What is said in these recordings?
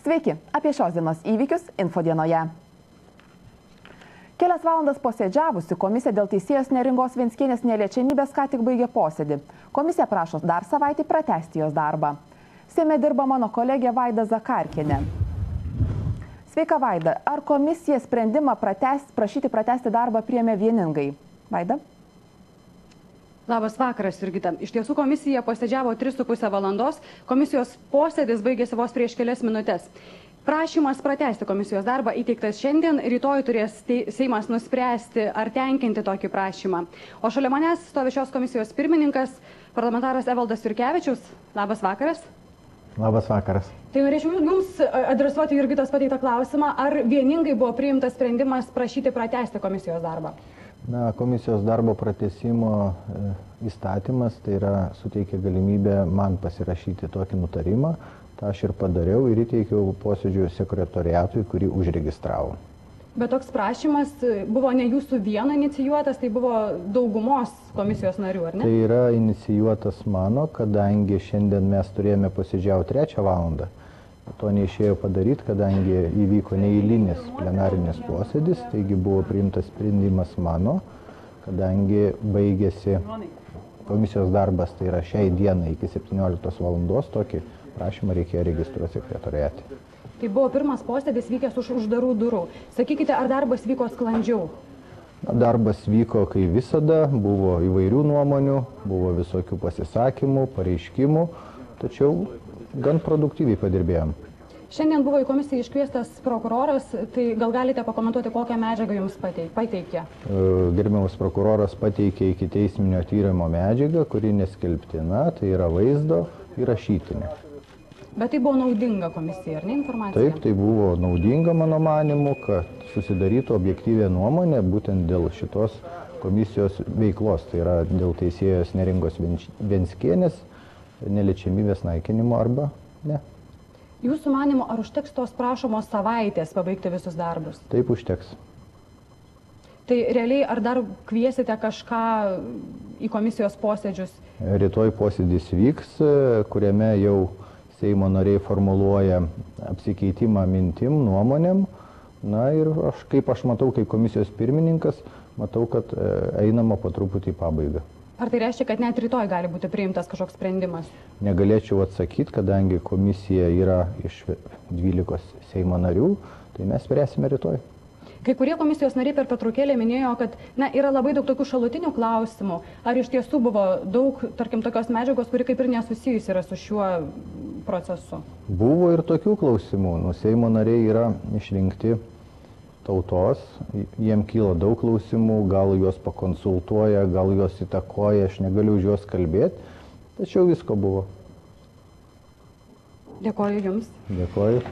Sveiki, apie šios dienos įvykius Infodienoje. Kelias valandas posėdžiavusi komisija dėl teisėjos Neringos Venckienės neliečiamybės ką tik baigė posėdį. Komisija prašo dar savaitį pratęsti jos darbą. Seime dirba mano kolegė Vaida Zakarkienė. Sveika Vaida, ar komisija sprendimą prašyti pratęsti darbą priėmė vieningai? Vaida? Labas vakaras, Jurgita. Iš tiesų komisija posėdžiavo 3,5 valandos, komisijos posėdis baigėsi vos prieš kelias minutės. Prašymas pratęsti komisijos darbą įteiktas šiandien, rytoj turės Seimas nuspręsti, ar tenkinti tokį prašymą. O šalia manęs stovi šios komisijos pirmininkas, parlamentaras Evaldas Jurkevičius. Labas vakaras. Labas vakaras. Tai norėčiau Jums adresuoti Jurgitos pateiktą klausimą, ar vieningai buvo priimtas sprendimas prašyti pratęsti komisijos darbą? Na, komisijos darbo pratęsimo įstatymas, tai yra suteikia galimybę man pasirašyti tokį nutarimą. Ta aš ir padariau ir įteikiau posėdžių sekretoriatui, kurį užregistravo. Bet toks prašymas buvo ne jūsų vieno inicijuotas, tai buvo daugumos komisijos narių, ar ne? Tai yra inicijuotas mano, kadangi šiandien mes turėjome posėdžiauti 3 valandą. To neišėjo padaryti, kadangi įvyko neeilinis plenarinis posėdis, taigi buvo priimtas sprendimas mano, kadangi baigėsi komisijos darbas, tai yra šiai dienai iki 17 valandos, tokį prašymą reikėjo registruoti sekretoriate. Tai buvo pirmas posėdis vykęs už uždarų durų. Sakykite, ar darbas vyko sklandžiau? Darbas vyko, kai visada, buvo įvairių nuomonių, buvo visokių pasisakymų, pareiškimų, tačiau gan produktyviai padirbėjom. Šiandien buvo į komisiją iškviestas prokuroras, tai gal galite pakomentuoti, kokią medžiagą jums pateikė? Gerbiamas prokuroras pateikė ikiteisminio tyrimo medžiagą, kuri neskelbtina, tai yra vaizdo įrašytinė. Bet tai buvo naudinga komisija, ar ne, informacija? Taip, tai buvo naudinga mano manimu, kad susidarytų objektyvę nuomonę būtent dėl šitos komisijos veiklos, tai yra dėl teisėjos Neringos Venckienės neliečiamybės naikinimo arba ne. Jūsų manimo, ar užteks tos prašomos savaitės pabaigti visus darbus? Taip, užteks. Tai realiai, ar dar kviesite kažką į komisijos posėdžius? Rytoj posėdis vyks, kuriame jau Seimo nariai formuluoja apsikeitimą mintim, nuomonėm. Na ir kaip aš matau, kaip komisijos pirmininkas, matau, kad einama po truputį į pabaigą. Ar tai reiškia, kad net rytoj gali būti priimtas kažkoks sprendimas? Negalėčiau atsakyti, kadangi komisija yra iš 12 Seimo narių, tai mes spręsime rytoj. Kai kurie komisijos nariai per pertraukėlę minėjo, kad yra labai daug tokių šalutinių klausimų. Ar iš tiesų buvo daug, tarkim, tokios medžiagos, kuri kaip ir nesusijusi yra su šiuo procesu? Buvo ir tokių klausimų. Seimo nariai yra išrinkti tautos, jiem kyla daug klausimų, gal juos pakonsultuoja, gal juos įtakoja, aš negaliu už juos kalbėti, tačiau visko buvo. Dėkoju Jums. Dėkoju.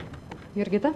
Jurgita?